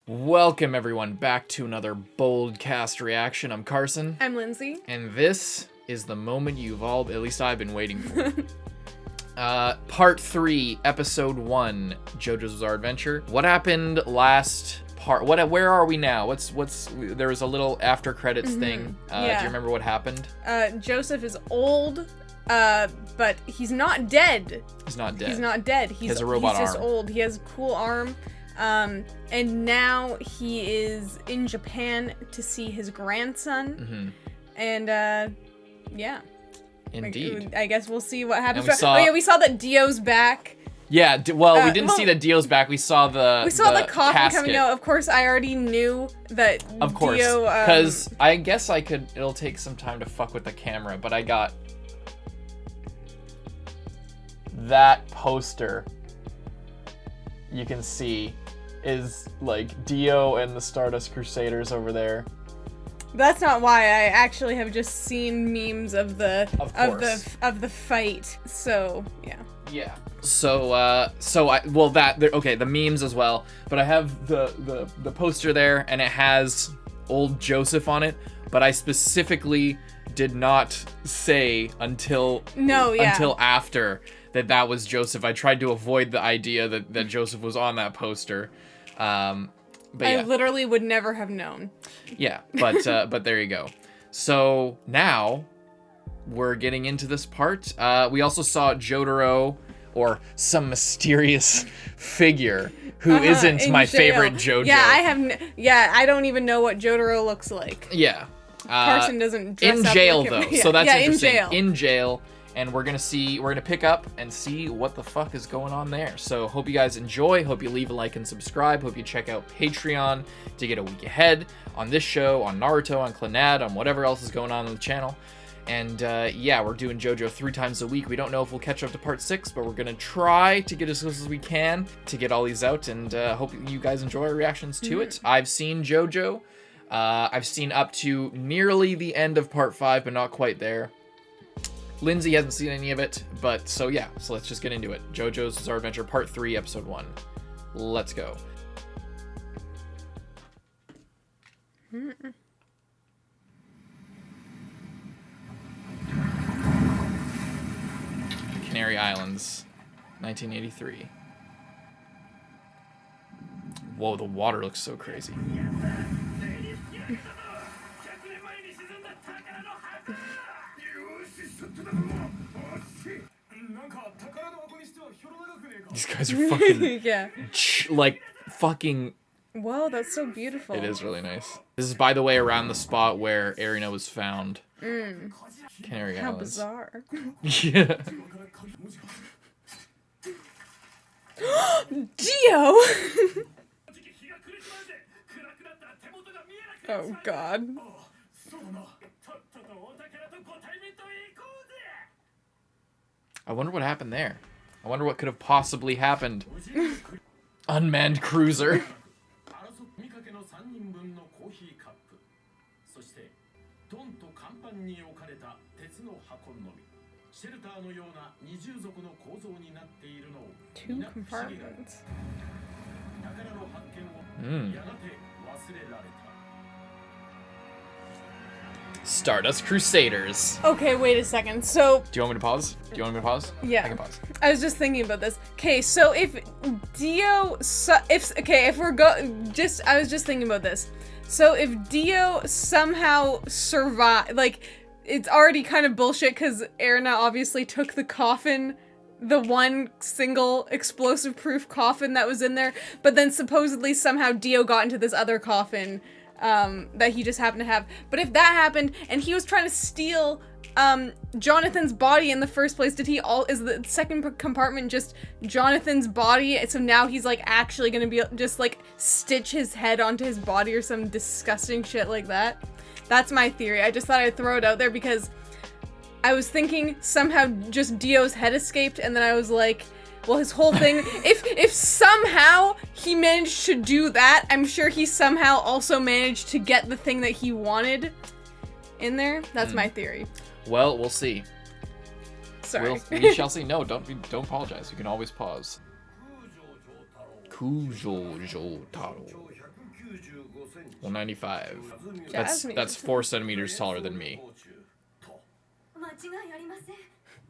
Welcome everyone back to another BOLDcast reaction. I'm Carson. I'm Lindsay. And this is the moment you've all, at least I've been waiting for. Part 3, Episode 1, Jojo's Bizarre Adventure. What happened last part? Where are we now? There was a little after credits thing. Do you remember what happened? Joseph is old, but he's not dead. He's not dead. He's not dead. He has a robot arm. He's just old. He has a cool arm. And now he is in Japan to see his grandson. And, yeah. Indeed. I guess we'll see what happens. We saw that Dio's back. Yeah, we didn't see that Dio's back. We saw the coffin casket. coming out. Of course, I already knew that Of course, Dio... because I guess it'll take some time to fuck with the camera, but I got that poster. You can see is like Dio and the Stardust Crusaders over there. That's not why. I actually have just seen memes of the fight. So yeah. Yeah. The memes as well. But I have the poster there, and it has old Joseph on it. But I specifically did not say until after that was Joseph. I tried to avoid the idea that Joseph was on that poster. But I literally would never have known. Yeah, but there you go. So now we're getting into this part. We also saw Jotaro, or some mysterious figure who isn't my favorite Jojo. Yeah, I don't even know what Jotaro looks like. Yeah. Carson doesn't dress in up jail like him. though, so that's interesting. In jail. And we're gonna pick up and see what the fuck is going on there. So hope you guys enjoy. Hope you leave a like and subscribe. Hope you check out Patreon to get a week ahead on this show, on Naruto, on Clannad, on whatever else is going on the channel. And yeah, we're doing Jojo 3 times a week. We don't know if we'll catch up to part 6, but we're gonna try to get as close as we can to get all these out. And hope you guys enjoy our reactions to it. I've seen Jojo. I've seen up to nearly the end of part 5, but not quite there. Lindsay hasn't seen any of it, but so let's just get into it. Jojo's Bizarre Adventure Part 3, Episode 1. Let's go. Canary Islands, 1983. Whoa, the water looks so crazy. These guys are fucking fucking. Whoa, that's so beautiful. It is really nice. This is, by the way, around the spot where Erina was found. Canary Islands. How bizarre. Yeah. Dio! Oh god. I wonder what happened there. I wonder what could have possibly happened. Unmanned cruiser. Two compartments. Stardust Crusaders. Okay, wait a second. So... Do you want me to pause? Yeah. I can pause. I was just thinking about this. Okay, so if Dio... I was just thinking about this. So if Dio somehow survived... Like, it's already kind of bullshit because Erina obviously took the coffin, the one single explosive-proof coffin that was in there, but then supposedly somehow Dio got into this other coffin that he just happened to have. But if that happened and he was trying to steal Jonathan's body in the first place, is the second compartment just Jonathan's body? So now he's like actually gonna be just like stitch his head onto his body or some disgusting shit like that? That's my theory. I just thought I'd throw it out there because I was thinking somehow just Dio's head escaped, and then I was like, well, his whole thing, if somehow he managed to do that, I'm sure he somehow also managed to get the thing that he wanted in there. That's my theory. Well, we'll see. Sorry. We shall see. No, don't apologize. You can always pause. Jotaro. 195. Jasmine. That's 4 centimeters taller than me. 間違いありません。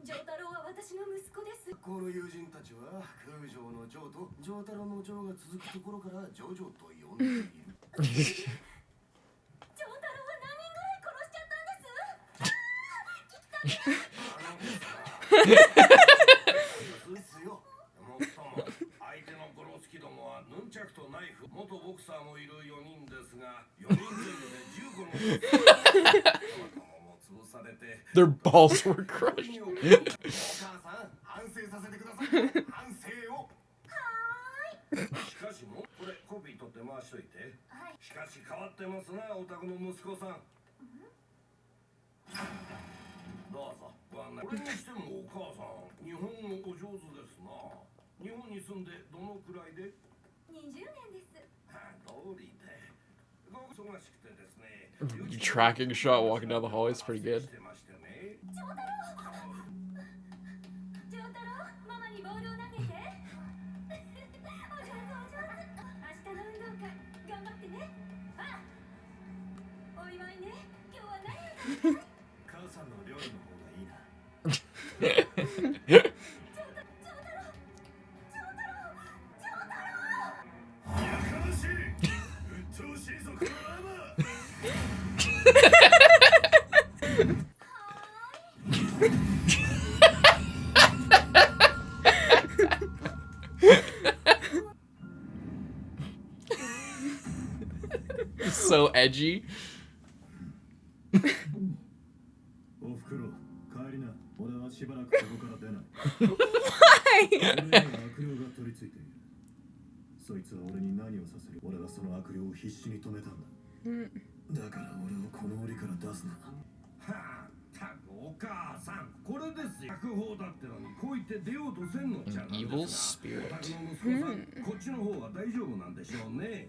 ジョタロウは私の息子です。この友人たちは空城のジョーとジョータロのジョーが続くところからジョジョと呼んでいる。ジョタロウは何人ぐらい殺しちゃったんです。ですよ。もっとも相手のゴロツキどもはヌンチャクとナイフ、元ボクサーもいる4人ですが、4人全部で15の。Their balls were crushed. お母さん、反省させてください。反省を。しかしもうこれコピー取って回しといて。しかし変わってますな、お宅の息子さん。どうぞご案内。これにしてもお母さん、日本語お上手ですな。日本に住んでどのくらいで20年です。通りで。忙しくてですね。Tracking shot walking down the hallway is pretty good. ジョタロウ、ママにボールを投げて。お上手お上手。明日の運動会頑張ってね。あ、お祝いね。今日は何を食べたい？母さんの料理の方がいいな。やかましい。うっとうしいぞこのラマ。So edgy. おふくろ、帰りな。俺はしばらくここから出ない。俺には悪霊が取り付いている。そいつは俺に何をさせる。俺はその悪霊を必死に止めたんだ。だから俺をこの檻から出すな。はあ、たくお母さん、これですよ。薬法だってのにこう言って出ようとせんのちゃう。 Evil spirit. お宅の息子さん、こっちの方は大丈夫なんでしょうね。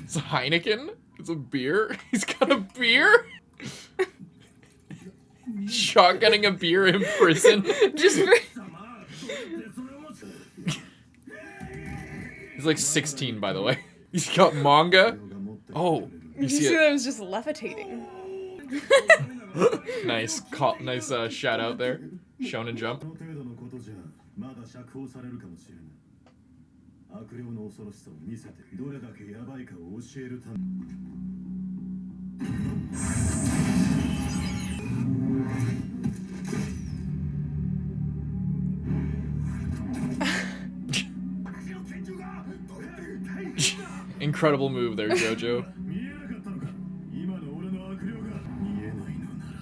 It's a Heineken? It's a beer? He's got a beer? Shotgunning a beer in prison. Just for He's like 16, by the way. He's got manga. Oh, you you see see it? that was just levitating. Nice, nice shout out there. Shonen Jump. 悪霊の恐ろしさを見せてどれだけヤバいかを教えるため。Incredible move there, Jojo. 見えなかったのか。今の俺の悪霊が見えないのなら。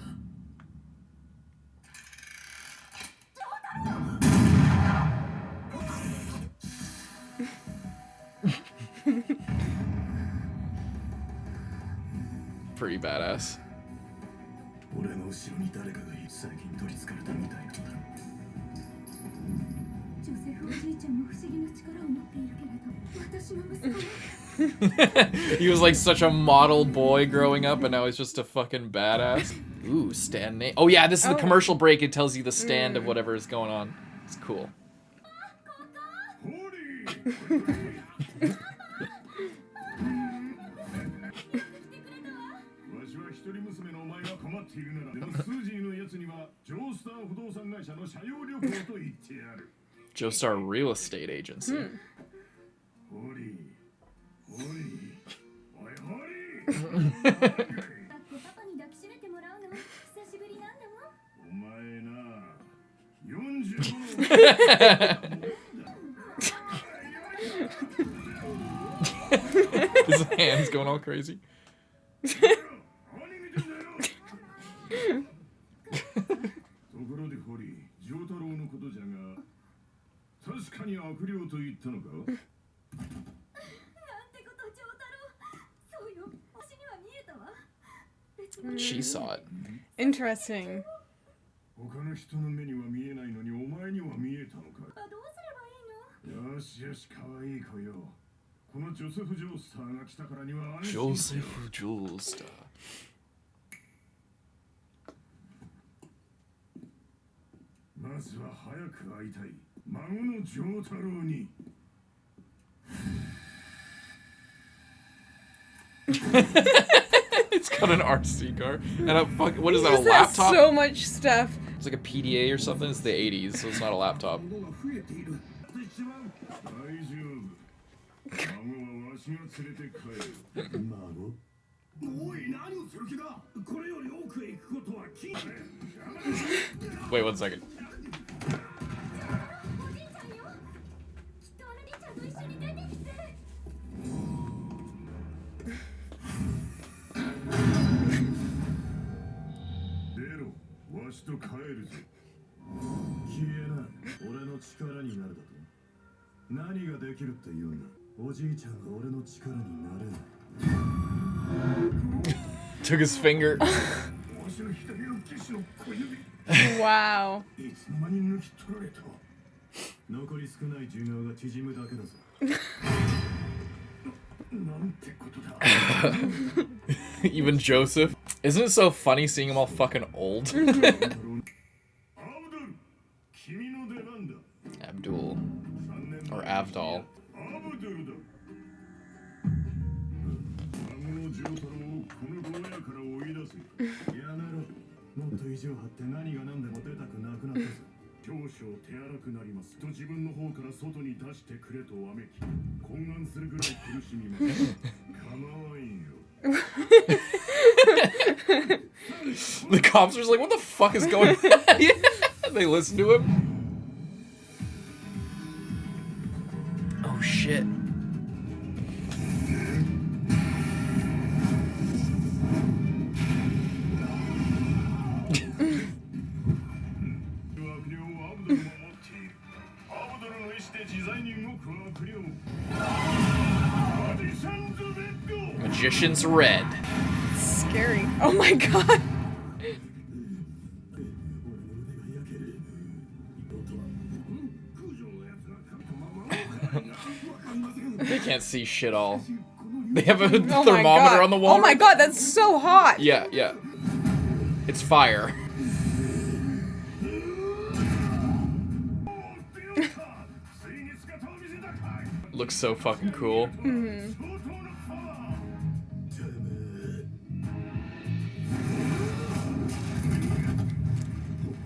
Pretty badass. 俺の後ろに誰かがいる。最近取り憑かれたみたいなんだ。ジョセフおじいちゃんも不思議な力を持っているけれど、私の息子は He was like such a model boy growing up, and now he's just a fucking badass. Ooh, stand name. Oh yeah, this is the commercial break. It tells you the stand of whatever is going on. It's cool. ホーリー。わしは一人娘のお前が困っているなら、でもスージーのやつにはジョースター不動産会社の社用旅行と言ってやる。 Joestar Real Estate Agency. ホーリー、ホーリー、おいホーリー。パパに抱きしめてもらうの久しぶりなんだもん。お前な、45の。 His hands going all crazy. ところでホリー、ジョータロウのことじゃが、確かに悪霊と言ったのか？なんてこと、ジョータロウ。そうよ、星には見えたわ。別に She saw it. Interesting. 他の人の目には見えないのにお前には見えたのか？どうすればいいの？よしよし、可愛い子よ。このジョセフ・ジョースターが来たからには安心。 Joseph Joestar. ずは早く会いたい孫のジョータロウに。It's got an RC car and a fuck. What is that? A This has laptop? so much stuff. It's like a PDA or something. It's the 80s, so it's not a laptop. 大丈夫。孫はわしが連れて帰る。孫？おい、何をする気だ。これより奥へ行くことは禁止。 Wait 1 second. おじいちゃんよ。きっとおじいちゃんと一緒に出てきて。出ろ、わしと帰るぞ。消えな、俺の力になるだと。何ができるって言うんだ。おじいちゃんが俺の力になれない。 Took his finger. わしの左の騎士の小指。 Wow. いつの間に抜き取られた。残り少ない寿命が縮むだけだぞ。なんてことだ。 Even Joseph. Isn't it so funny seeing them all fucking old? アブドル、君の出番だ。 Abdul. Or Avdol. アブドルだ。孫のジョータロウをこの牢屋から追い出せ。やめろ。もっと意地を張って何が何でも出たくなくなったぞ。少々手荒くなりますと自分の方から外に出してくれとわめき、懇願するぐらい苦しみます。構わんよ。 The cops are just like, what the fuck is going on? Yeah, they listen to him. Oh shit. Magician's Red. Scary. Oh my god. They can't see shit all. They have a Oh my thermometer god. on the wall. Oh my god, that's so hot. Yeah, yeah. It's fire. Looks so fucking cool.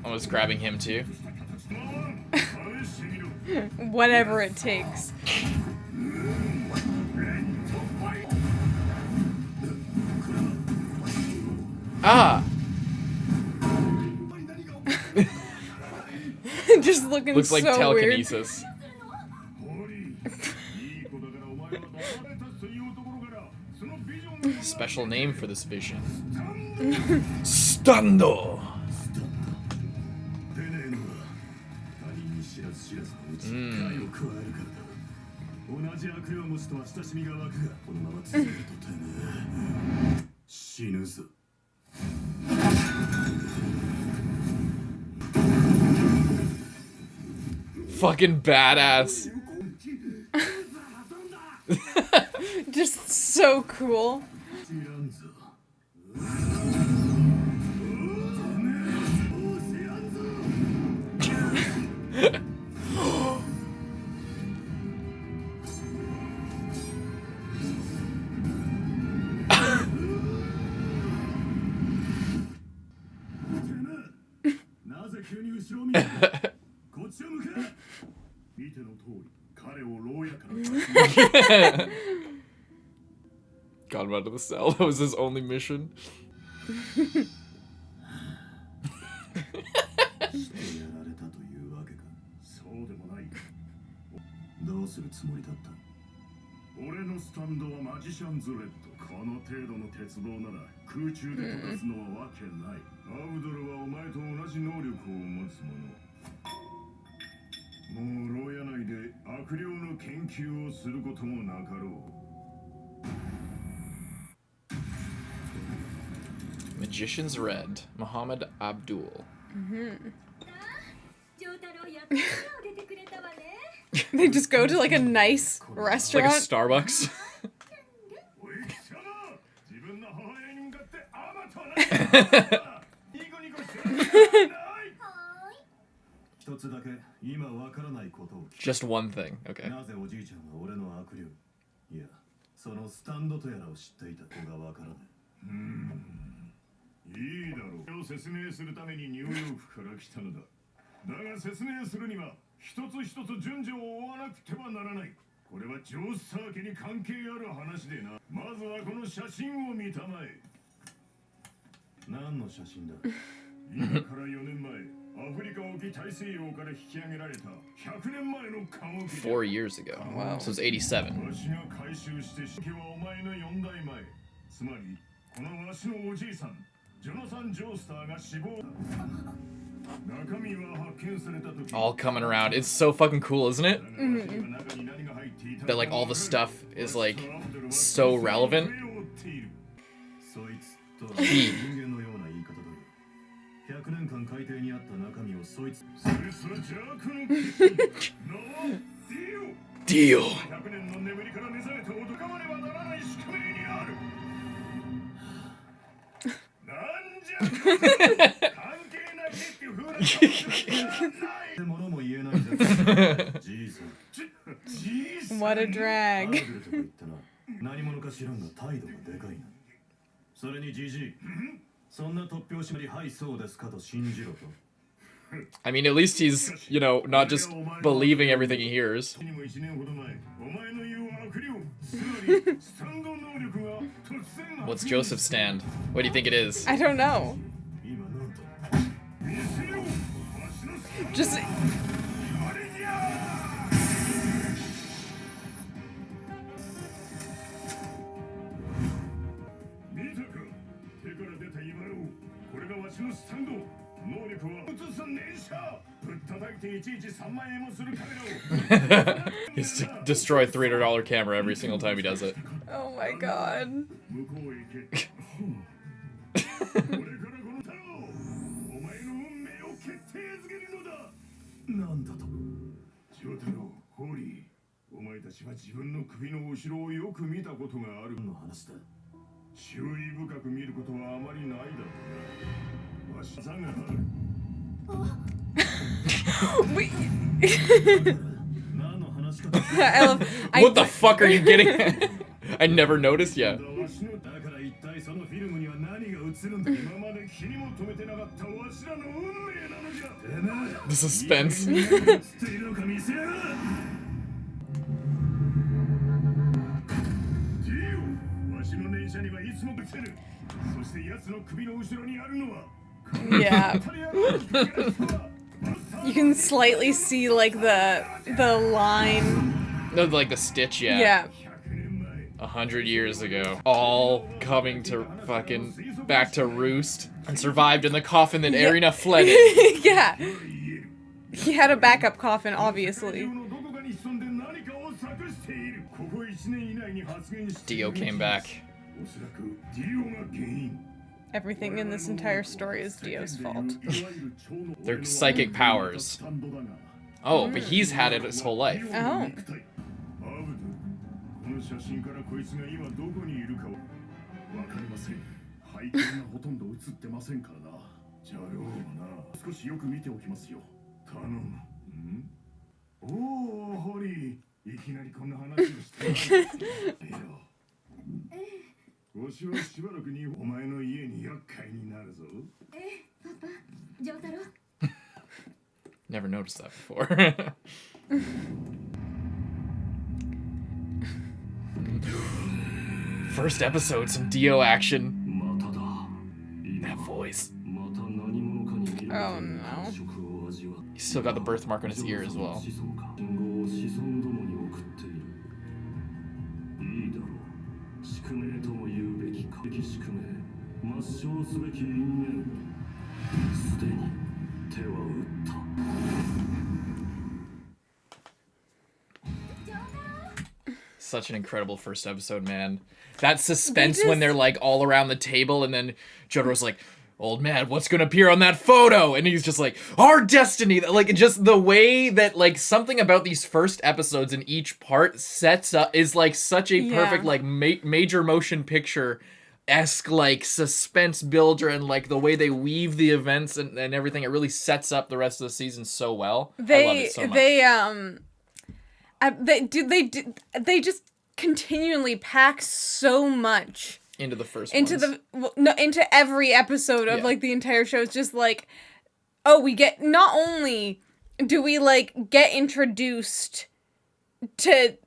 I was grabbing him too. Whatever it takes. Ah! Just looking Looks like so telekinesis. Special name for this vision. Stando! Fucking badass. Just so cool. Got him out of the cell. That was his only mission. Magician's Red, Muhammad Abdul. ジョータロウやっと出てくれたわね。 They just go to like a nice Like a restaurant. Starbucks. 一つだけ今わからないことを聞く。 Just one thing. Okay. なぜおじいちゃんは俺の悪霊、いやそのスタンドとやらを知っていた子がわからない。いいだろう。説明するためにニューヨークから来たのだ。だが説明するには一つ一つ順序を追わなくてはならない。これはジョースター家に関係ある話でな。まずはこの写真を見たまえ。何の写真だ？今から4年前、アフリカ沖大西洋から引き上げられた100年前の棺桶。 4 years ago. Wow. So it's 87. わしが回収して式はお前の4代前。つまりこのわしのおじいさん、ジョナサン・ジョースターが死亡だ。中身は発見された時。 All coming around. It's so fucking cool, isn't it? That like all the stuff is like so relevant. そいつとは人間のような言い方だ。100年間海底にあった中身をそいつ。それすら邪悪のディオ。Deal. 100年の眠りから目覚めて脅かまねばならない宿命にある。なんじゃ関係なきっていう風な顔してないものも言えないぜ。じいさん。じいさん。 What a drag. 何者か知らんが態度がでかいな。それにじじい。そんな突拍子もりはいそうですかと信じろと。 I mean, at least he's, you know, not just believing everything he hears. What's Joseph's stand? What do you think it is? I don't know. Just He's to destroy a $300 camera every single time he does it. oh my god. なんだと。ジョタロ、ホーリー、お前たちは自分の首の後ろをよく見たことがあるの話だ。注意深く見ることはあまりないだろうな。わしさがある。何の話か。I love. What the fuck are you getting at? I never noticed yet. だから一体そのフィルムには何が映るんだ。今まで気にも留めてなかったわしらの運命なのじゃ。 The suspense. 映っているのか見せやがれ。わしの電車にはいつもぶつける。そして奴の首の後ろにあるのは。 Yeah. You can slightly see like the line. No, like the stitch, yeah. Yeah. 100 years ago. All coming to fucking back to roost and survived in the coffin that Erina fled in. Yeah. He had a backup coffin, obviously. Dio came back. Everything in this entire story is Dio's fault. Their psychic powers. Oh, but he's had it his whole life. Oh. この写真からこいつが今どこにいるかわかりません。背景がほとんど映ってませんからな。じゃろうな。少しよく見ておきますよ。頼む。ん？おお、ホリー。いきなりこんな話をして。わしはしばらくにお前の家に厄介になるぞ。パパ、ジョータロ。 Never noticed that before. First episode, some Dio action. That voice. Oh no. He's still got the birthmark on his ear as well. Such an incredible first episode, man. That suspense when they're like all around the table and then Jotaro's like, old man, what's gonna appear on that photo? And he's just like, our destiny. Like, just the way that like something about these first episodes in each part sets up is like such a perfect like major motion picture esque like suspense builder, and like the way they weave the events and everything, it really sets up the rest of the season so well. I love it so much. They just continually pack so much into the first into every episode of like the entire show. It's just like, oh, we get, not only do we like get introduced to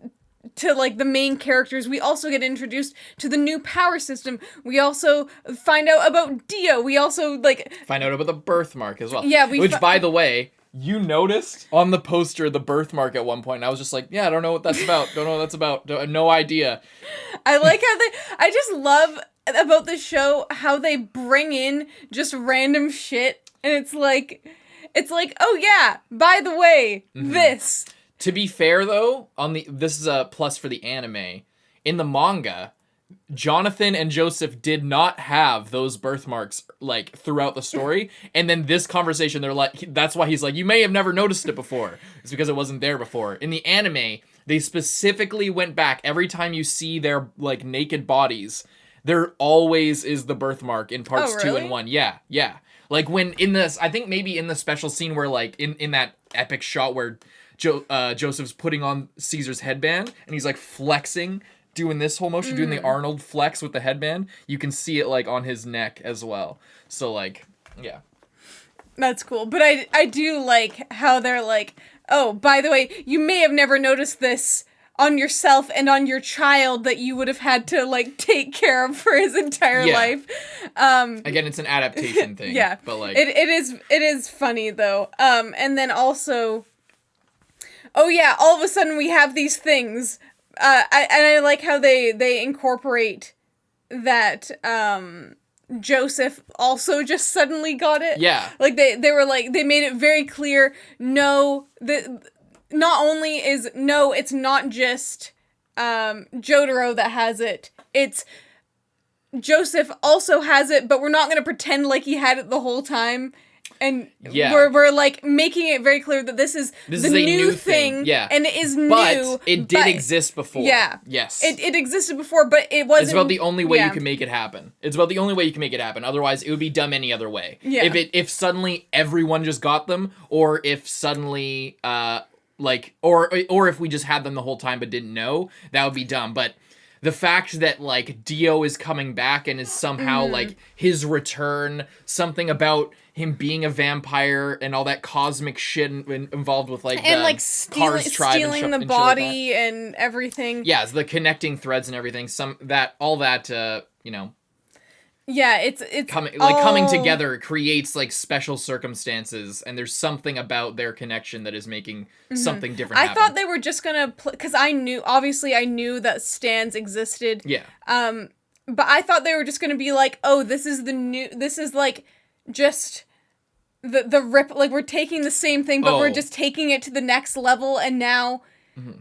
like the main characters, we also get introduced to the new power system. We also find out about Dio. We also like find out about the birthmark as well. Yeah, which by the way, you noticed on the poster the birthmark at one point, and I was just like, yeah, I don't know what that's about. Don't know what that's about. No idea. I like how I just love about this show how they bring in just random shit, and it's like, oh yeah, by the way, this. To be fair, though, this is a plus for the anime. In the manga, Jonathan and Joseph did not have those birthmarks like throughout the story, and then this conversation, they're like, that's why he's like, you may have never noticed it before. It's because it wasn't there before. In the anime, they specifically went back. Every time you see their like naked bodies, there always is the birthmark in parts 2 and 1. Yeah. Like when in this, I think maybe in the special scene where like in that epic shot where Joseph's putting on Caesar's headband and he's like flexing, doing this whole motion, doing the Arnold flex with the headband. You can see it like on his neck as well. So like, yeah. That's cool. But I do like how they're like, oh, by the way, you may have never noticed this on yourself and on your child that you would have had to like take care of for his entire life. Again, it's an adaptation thing. Yeah. But like it is funny though. And then also, oh yeah, all of a sudden we have these things. I like how they incorporate that Joseph also just suddenly got it. Yeah. Like they were like, they made it very clear, it's not just Jotaro that has it. It's Joseph also has it, but we're not going to pretend like he had it the whole time. And we're like making it very clear that this is the new thing. Yeah. And it is but new. It did exist before. Yeah. Yes. It existed before, but it wasn't. It's about the only way you can make it happen. Otherwise, it would be dumb any other way. Yeah. If suddenly everyone just got them, or if suddenly or if we just had them the whole time but didn't know, that would be dumb. But the fact that like Dio is coming back and is somehow like his return, something about him being a vampire and all that cosmic shit involved with like and the like Cars tribe stealing the body and everything. Yeah, it's the connecting threads and everything. Yeah, it's coming together creates like special circumstances, and there's something about their connection that is making something different happen. I thought they were just gonna because I knew that stands existed. Yeah. But I thought they were just gonna be like, oh, this is like just the rip, like we're taking the same thing, but we're just taking it to the next level, and now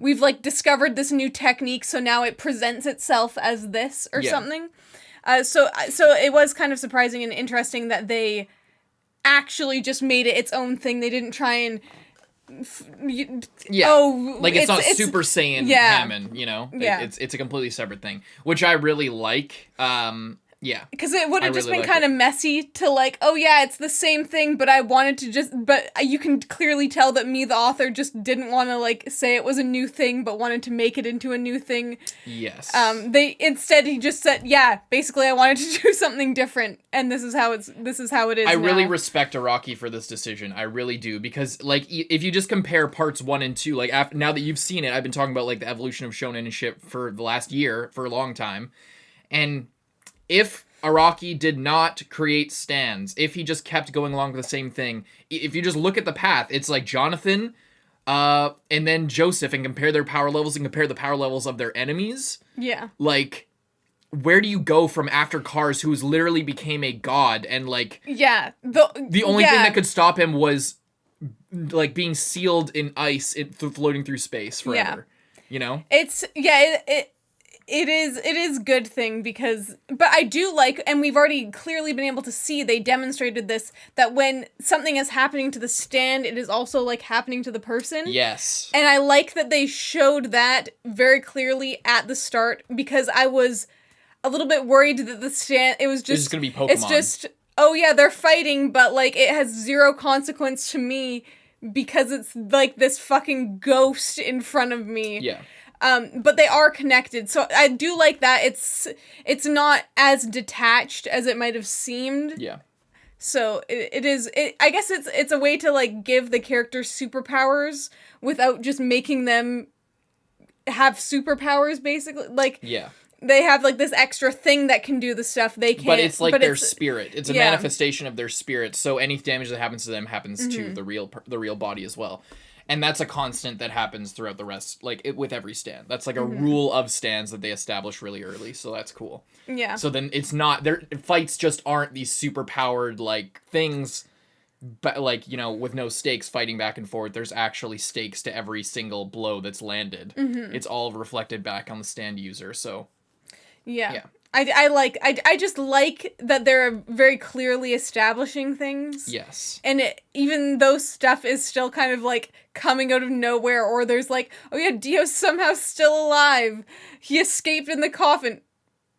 we've like discovered this new technique, so now it presents itself as this or something. So it was kind of surprising and interesting that they actually just made it its own thing. They didn't try and it's not Super Saiyan Hammond, you know? Yeah. It's a completely separate thing, which I really like. Yeah. Because it would have just been kind of messy to like, oh yeah, it's the same thing, but I wanted to but you can clearly tell that me, the author, just didn't want to like say it was a new thing, but wanted to make it into a new thing. Yes. He just said, yeah, basically I wanted to do something different, and this is how it is. I really respect Araki for this decision. I really do, because like if you just compare parts 1 and 2, like now that you've seen it, I've been talking about like the evolution of shonen and shit for the last year, for a long time, and if Araki did not create stands, if he just kept going along with the same thing, if you just look at the path, it's like Jonathan, and then Joseph, and compare their power levels and compare the power levels of their enemies. Yeah. Like, where do you go from after Cars, who's literally became a god, and like... Yeah. The only thing that could stop him was, like, being sealed in ice, floating through space forever. Yeah. You know? It is good thing but I do like, and we've already clearly been able to see, they demonstrated this, that when something is happening to the stand, it is also like happening to the person. Yes. And I like that they showed that very clearly at the start, because I was a little bit worried that it was It's just just gonna be Pokemon. It's just, oh yeah, they're fighting, but like it has zero consequence to me because it's like this fucking ghost in front of me. Yeah. But they are connected, so I do like that. It's not as detached as it might have seemed. Yeah. So I guess it's a way to like give the characters superpowers without just making them have superpowers, basically. Like, Yeah. they have like this extra thing that can do the stuff they can't. But it's like their spirit. It's a yeah. manifestation of their spirit. So any damage that happens to them happens to the real body as well. And that's a constant that happens throughout the rest, like with every stand. That's like a rule of stands that they establish really early. So that's cool. Yeah. So then it's not, their fights just aren't these super powered like things, but like, you know, with no stakes fighting back and forth. There's actually stakes to every single blow that's landed. It's all reflected back on the stand user. So yeah. I just like that they're very clearly establishing things. Yes. And even though stuff is still kind of like coming out of nowhere, or there's like, oh yeah, Dio's somehow still alive. He escaped in the coffin.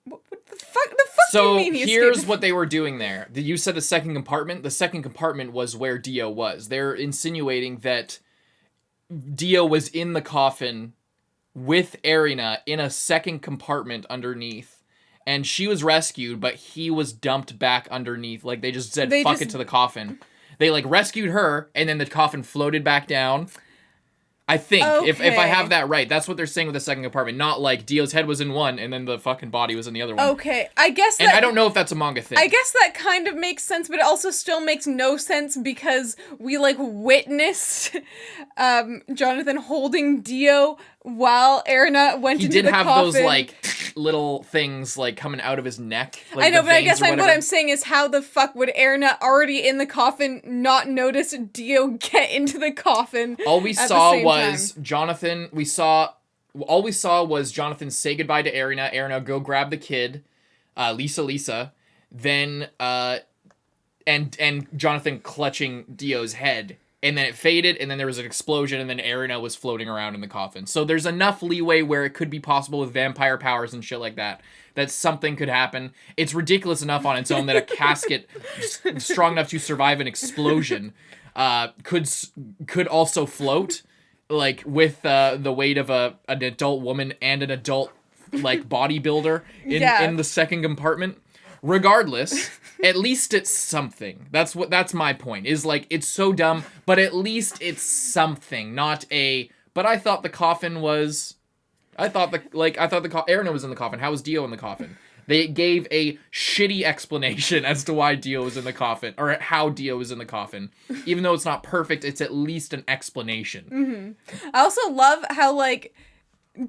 What the fuck? The fuck do you mean he here's escaped? what they were doing there. You said the second compartment. The second compartment was where Dio was. They're insinuating that Dio was in the coffin with Erina in a second compartment underneath. And she was rescued, but he was dumped back underneath. Like, they just said, fuck it to the coffin. They, like, rescued her, and then the coffin floated back down. I think, if I have that right. That's what they're saying with the second compartment. Not, like, Dio's head was in one, and then the fucking body was in the other one. Okay, I guess And I don't know if that's a manga thing. I guess that kind of makes sense, but it also still makes no sense because we, like, witnessed Jonathan holding Dio while Erina went into the coffin. He did have those, like, little things, like, coming out of his neck. Like, I know, the but I veins guess or what whatever. I'm saying is how the fuck would Erina, already in the coffin, not notice Dio get into the coffin? All we at the saw same was time? Jonathan. All we saw was Jonathan say goodbye to Erina. Erina go grab the kid, Lisa. Then and Jonathan clutching Dio's head. And then it faded, and then there was an explosion, and then Erina was floating around in the coffin. So there's enough leeway where it could be possible with vampire powers and shit like that something could happen. It's ridiculous enough on its own that a casket strong enough to survive an explosion could also float, like with the weight of an adult woman and an adult like bodybuilder in the second compartment. Regardless, at least it's something. That's my point. Is like, it's so dumb, but at least it's something, not a. But I thought the coffin was. Erina was in the coffin. How was Dio in the coffin? They gave a shitty explanation as to why Dio was in the coffin, or how Dio was in the coffin. Even though it's not perfect, it's at least an explanation. I also love how, like,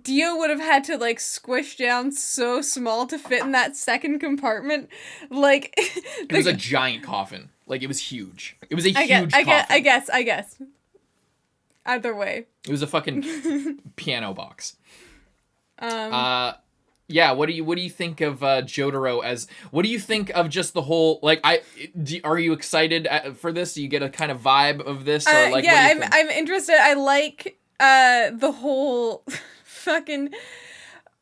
Dio would have had to, like, squish down so small to fit in that second compartment. Like, it was a giant coffin. Like, it was huge. It was a huge coffin. I guess. Either way. It was a fucking piano box. Yeah, what do you think of Jotaro as... What do you think of just the whole... Like, are you excited for this? Do you get a kind of vibe of this? Or like, yeah, I'm interested. I like the whole fucking...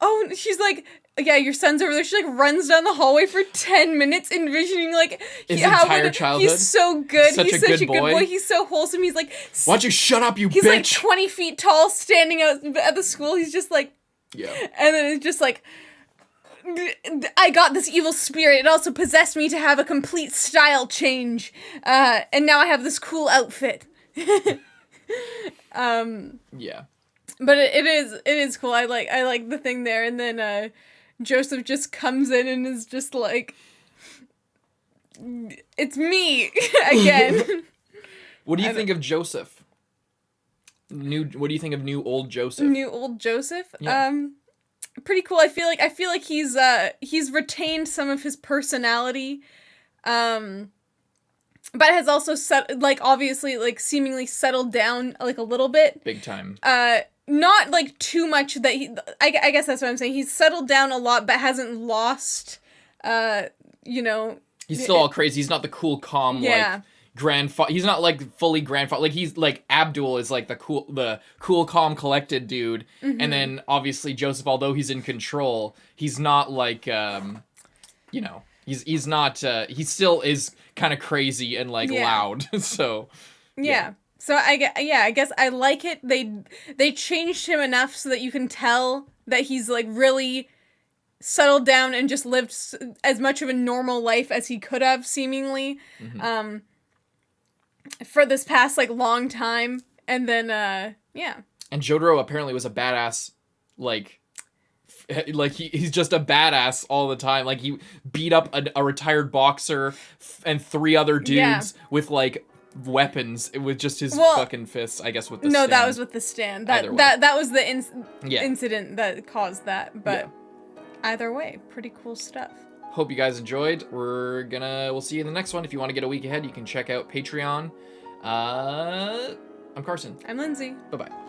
Oh, she's like... Yeah, your son's over there. She, like, runs down the hallway for 10 minutes envisioning, like... His entire childhood? He's so good. He's such a good boy. He's so wholesome. He's, like... Why don't you shut up, you bitch? He's, like, 20 feet tall, standing out at the school. He's just, like... Yeah. And then it's just, like... I got this evil spirit. It also possessed me to have a complete style change. And now I have this cool outfit. Yeah. But it is cool. I like the thing there. And then Joseph just comes in and is just like, it's me again. What do you think of Joseph? What do you think of new old Joseph? New old Joseph? Yeah. Pretty cool. I feel like he's retained some of his personality, but has also obviously seemingly settled down like a little bit. Big time. Not like too much that I guess that's what I'm saying. He's settled down a lot, but hasn't lost. He's still all crazy. He's not the cool, calm, yeah. grandfather. He's not like fully grandfather. Like he's like Avdol is like the cool, calm, collected dude. And then obviously Joseph, although he's in control, he's not like you know, he's not. He still is kind of crazy and like loud. So yeah. So I guess I like it. They changed him enough so that you can tell that he's like really settled down and just lived as much of a normal life as he could have, seemingly, for this past like long time. And then And Jotaro apparently was a badass, like he's just a badass all the time. Like he beat up a retired boxer and 3 other dudes with like weapons with just his fucking fists, I guess, with the stand. That was with the stand. That was the incident that caused that. But either way, pretty cool stuff. Hope you guys enjoyed. We'll see you in the next one. If you want to get a week ahead, you can check out Patreon. I'm Carson. I'm Lindsay. Bye-bye.